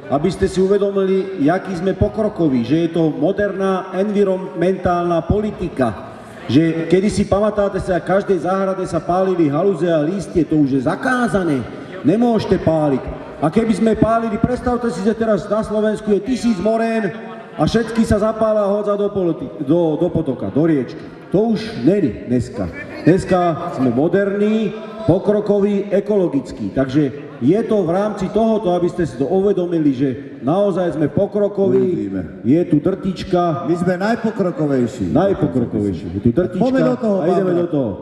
aby ste si uvedomili, jaký sme pokrokoví, že je to moderná environmentálna politika, že kedy si pamätáte sa, v každej záhrade sa pálili haluze a lístie, to už je zakázané, nemôžete páliť. A keby sme pálili, predstavte si, že teraz na Slovensku je 1000 morén a všetky sa zapália a hodza do potoka, do riečky. To už není dneska. Dneska sme moderní, pokrokový, ekologický. Takže je to v rámci tohoto, aby ste si to uvedomili, že naozaj sme pokrokoví, je tu drtička. My sme najpokrokovejší. Najpokrokovejší. Je tu drtička a ideme do toho.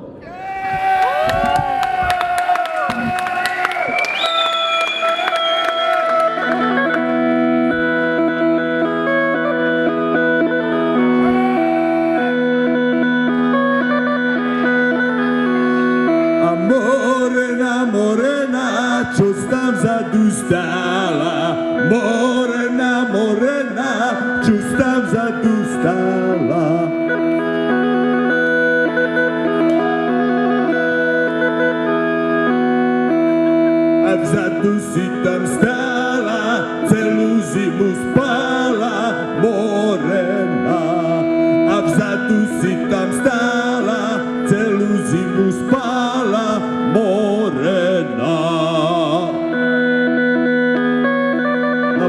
Čo tam vzadu stála, morena, morena, čo tam vzadu stála. A vzadu si tam stála, celú zimu spála, morena. A vzadu si tam stála, celú zimu spála, morena.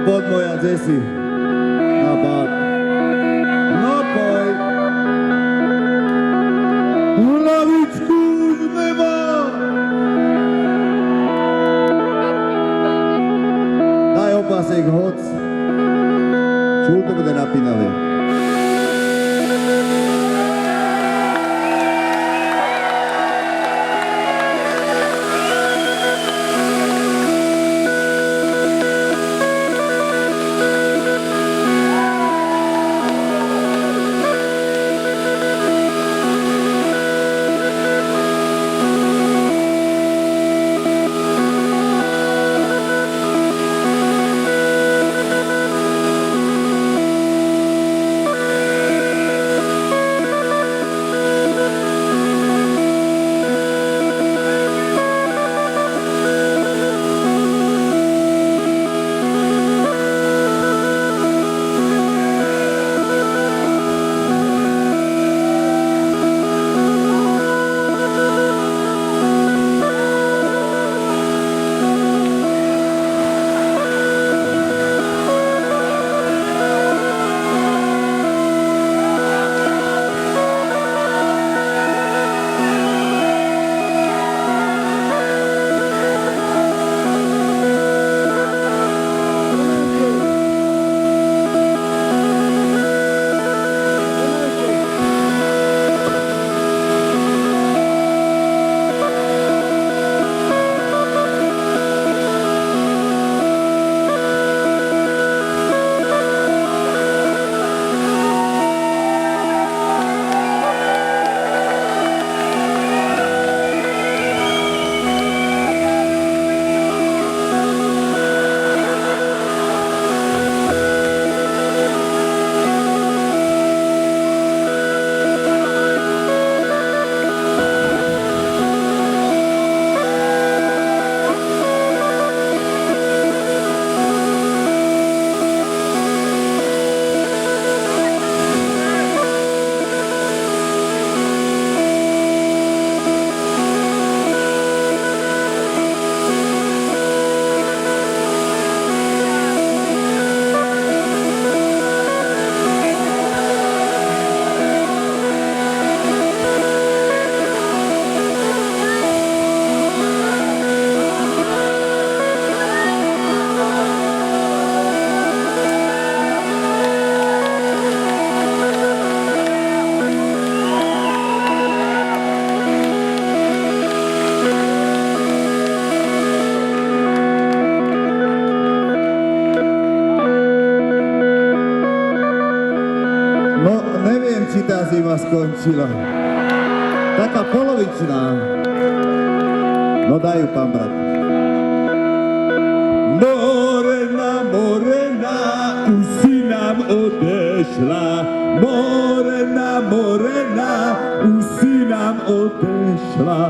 Bod moja, Jessy. Na bod. No poj. Hlavičku z neba. Daj opasek, hoc. Čul to bude napínavé. zima skončila. Taká polovičná. No daj ju, pán brat. Morena, morena, už si nám odešla. Morena, morena, už si nám odešla.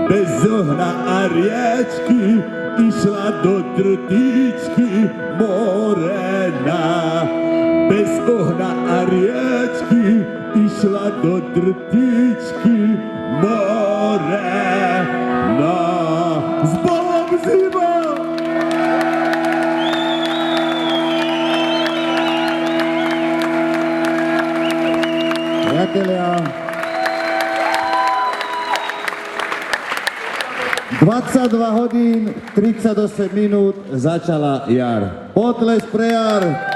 Bez ohna a riečky išla do trtičky. Morena. ohna a riečky išla do drtičky morena. S Bohom zima! Priatelia, 22 hodín 38 minút začala jar. Potles pre jar.